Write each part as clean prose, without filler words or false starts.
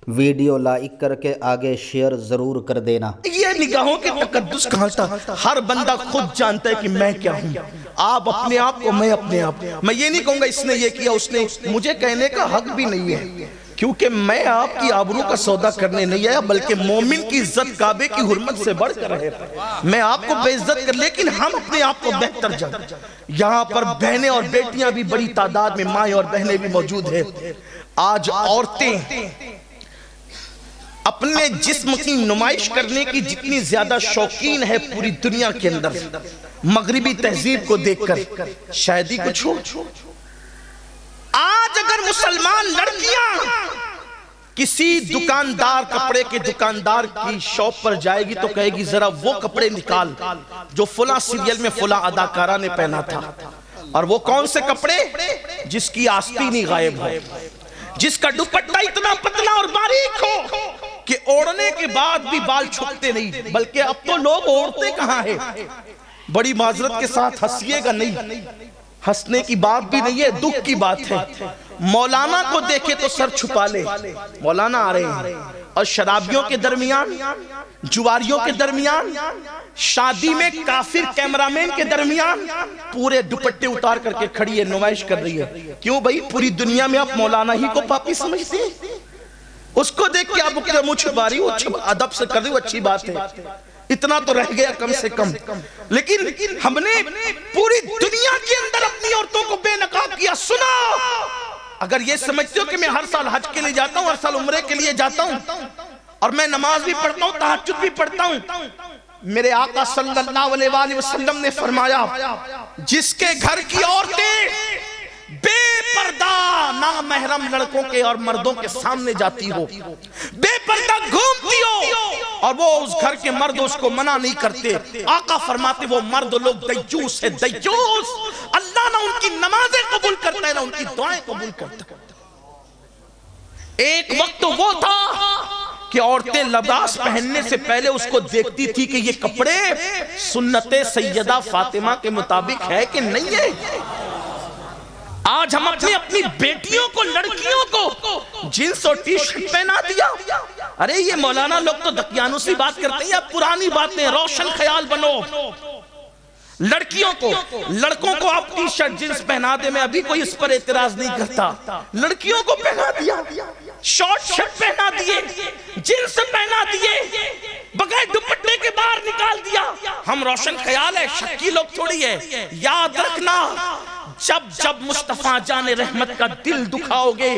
Video like کر کے آگے شیئر ضرور کر دینا۔ یہ نگاہوں کے تقدس کہاں تھا؟ ہر بندہ خود جانتا ہے کہ میں کیا ہوں، آپ اپنے آپ کو، میں اپنے آپ۔ میں یہ نہیں کہوں گا اس نے یہ کیا، اس نے، مجھے کہنے کا حق بھی نہیں ہے، کیونکہ میں آپ کی آبرو کا سودا کرنے نہیں آیا، بلکہ مومن کی عزت کعبے کی حرمت سے بڑھ کر ہے۔ میں آپ کو بے عزت کر، لیکن ہم اپنے آپ کو بہتر جانتے۔ یہاں پر بہنیں اور بیٹیاں بھی بڑی تعداد میں، مائیں اور بہنیں بھی موجود ہیں۔ آج عورتیں اپنے جسم کی نمائش کرنے کی جتنی زیادہ شوقین ہے پوری دنیا کے اندر، مغربی تہذیب کو دیکھ کر، شاید ہی کچھ ہو۔ آج اگر مسلمان لڑکیاں کسی دکاندار، کپڑے کے دکاندار کی شاپ پر جائے گی تو کہے گی ذرا وہ کپڑے نکال جو فلاں سیریل میں فلاں اداکارہ نے پہنا تھا۔ اور وہ کون سے کپڑے؟ جس کی آستینی غائب ہو، جس کا دوپٹہ اتنا پتلا اور باریک ہو کہ اوڑھنے کے بعد بھی بال چھپتے نہیں، بلکہ اب تو لوگ اوڑھتے کہاں ہیں۔ بڑی معذرت کے ساتھ ہنسیے گا نہیں، ہنسنے کی بات بھی نہیں ہے، دکھ کی بات ہے۔ مولانا کو دیکھے تو سر چھپا لے، مولانا آ رہے ہیں، اور شرابیوں کے درمیان، جواریوں کے درمیان، شادی میں کافر کیمرامین کے درمیان پورے دوپٹے اتار کر کے کھڑی ہے، نمائش کر رہی ہے۔ کیوں بھائی؟ پوری دنیا میں آپ مولانا ہی کو پاپی سمجھتے ہیں؟ اس کو دیکھ کے آپ اپنا منہ چھپا رہی ہو، ادب سے کر رہی ہو، اچھی بات ہے، اتنا تو رہ گیا کم سے کم۔ لیکن ہم نے پوری دنیا کے اندر اپنی عورتوں کو بے نقاب کیا۔ سنا، اگر یہ سمجھتے ہو کہ میں ہر سال حج کے لیے جاتا ہوں، ہر سال عمرے کے لیے جاتا ہوں، اور میں نماز بھی پڑھتا ہوں، تہجد بھی پڑھتا ہوں، میرے آقا صلی اللہ علیہ وآلہ وسلم نے فرمایا جس کے گھر کی عورتیں بے پردہ نامحرم لڑکوں کے اور مردوں کے سامنے جاتی ہو، بے پردہ گھومتی ہو، اور وہ اس گھر کے مرد اس کو منع نہیں کرتے، آقا فرماتے وہ مرد لوگ دیجوس ہے، دیجوس۔ اللہ نہ ان کی نمازیں قبول کرتا ہے، نہ ان کی دعائیں قبول کرتا ہے۔ ایک وقت وہ تھا کہ عورتیں لباس پہننے سے پہلے اس کو دیکھتی تھی کہ یہ کپڑے سنت سیدہ فاطمہ کے مطابق ہے کہ نہیں ہے۔ آج ہم اپنی بیٹیوں کو، لڑکیوں کو جینس اور ٹی شرٹ پہنا دیا۔ ارے یہ مولانا لوگ تو دقیانوسی بات کرتے ہیں، اب پرانی باتیں، روشن خیال بنو۔ لڑکیوں کو، لڑکوں کو آپ ٹی شرٹ جینس پہنا دے، میں ابھی کوئی اس پر اعتراض نہیں کرتا۔ لڑکیوں کو پہنا دیا، شارٹ شرٹ پہنا دیے، جینس پہنا دیے، بغیر دوپٹے کے باہر نکال دیا۔ ہم روشن خیال ہے، شکی لوگ تھوڑی ہے۔ یاد رکھنا، جب مصطفیٰ جان رحمت کا دل دکھاؤ گے،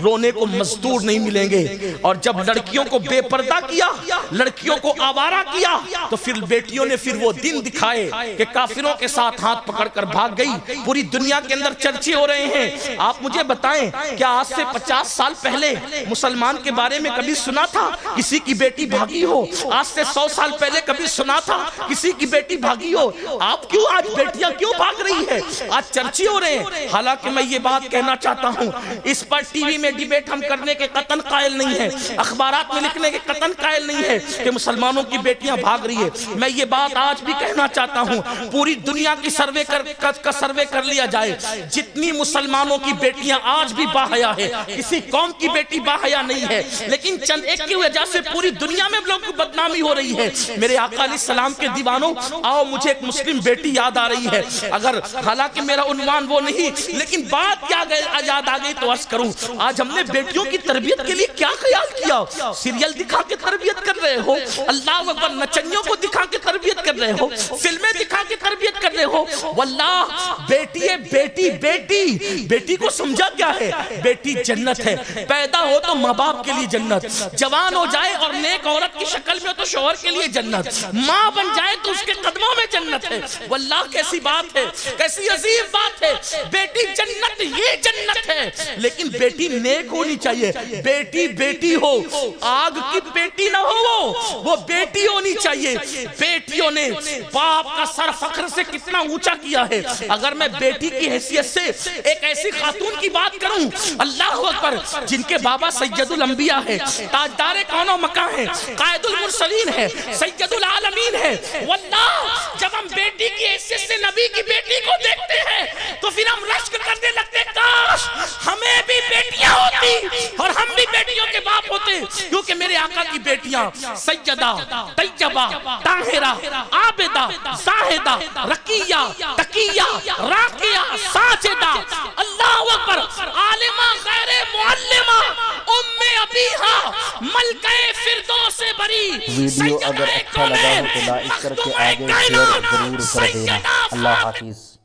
رونے کو مزدور نہیں ملیں گے۔ اور جب لڑکیوں کو بے پردہ کیا، لڑکیوں کو آوارہ کیا، تو پھر بیٹیوں نے پھر وہ دن دکھائے کہ کافروں کے ساتھ ہاتھ پکڑ کر بھاگ گئی۔ پوری دنیا کے اندر چرچے ہو رہے ہیں۔ آپ مجھے بتائیں، کیا آج سے 50 سال پہلے مسلمان کے بارے میں کبھی سنا تھا کسی کی بیٹی بھاگی ہو؟ آج سے 100 سال پہلے کبھی سنا تھا کسی کی بیٹی بھاگی ہو؟ آپ کیوں آج بیٹیاں کیوں بھاگ رہی ہے؟ آج چرچے ہو رہے ہیں۔ حالانکہ میں یہ بات کہنا چاہتا ہوں، اس پر ٹی وی میں ڈیبیٹ ہم کرنے کے قطن قائل نہیں ہے، اخبارات میں لکھنے کے قطن قائل نہیں ہے کہ مسلمانوں کی بیٹیاں بھاگ رہی ہے۔ میں یہ بات آج بھی کہنا چاہتا ہوں، پوری دنیا کی سروے کر لیا جائے، جتنی مسلمانوں کی بیٹیاں آج بھی باحیا ہے، کسی قوم کی بیٹی باحیا نہیں ہے، لیکن چند ایک کی وجہ سے پوری دنیا میں لوگوں کی بدنامی ہو رہی ہے۔ میرے آقا علیہ السلام کے دیوانوں، آؤ مجھے ایک مسلم بیٹی یاد آ رہی ہے، اگر حالانکہ میرا عنوان وہ نہیں، لیکن بات کیا یاد آ گئی تو عرض کروں۔ آج ہم نے بیٹیوں کی تربیت کے لیے کیا خیال کیا؟ سیریل دکھا کے تربیت کر رہے ہو، اللہ اکبر، نچنیوں کو دکھا کے تربیت کر رہے ہو، فلمیں دکھا کے تربیت کر رہے ہو۔ واللہ بیٹی ہے، بیٹی بیٹی بیٹی کو سمجھا کیا ہے؟ بیٹی جنت ہے، پیدا ہو تو ماں باپ کے لیے جنت، جوان ہو جائے اور نیک عورت کی شکل میں تو شوہر کے لیے جنت، ماں بن جائے تو اس کے قدموں میں جنت ہے۔ واللہ کیسی بات ہے، کیسی عظیم بات ہے۔ بیٹی جنت، یہ جنت ہے، لیکن بیٹی نیک ہونی چاہیے۔ بیٹی بیٹی ہو، آگ کی بیٹی نہ ہو، وہ بیٹی ہونی چاہیے۔ بیٹیوں نے باپ کا سر فخر سے کتنا اونچا کیا ہے۔ اگر میں بیٹی کی حیثیت سے ایک ایسی خاتون کی بات کروں، اللہ اکبر، جن کے بابا سید الانبیاء ہے، تاجدار کون و مکان ہے، قائد المرسلین ہے، سید العالمین ہے، واللہ جب ہم بیٹی کی حیثیت سے نبی کی بیٹی کو دیکھتے ہیں تو پھر ہم رشک کرنے لگتے، کاش ہمیں بھی بیٹیاں ہوتی اور ہم بھی بیٹیوں کے باپ باپ ہوتے، کیونکہ میرے آقا کی بیٹیاں سیدہ، طیبہ، طاہرہ، عابدہ، زاہدہ، رقیہ، تقیہ، راقیہ، ساجدہ، اللہ اکبر، عالمہ غیر معلمہ، ام ابیہا، ملکہ فردوس بری، ویڈیو اگر اچھا لگا ہو تو لائک کر کے آگے شیئر ضرور کر دینا۔ اللہ حافظ۔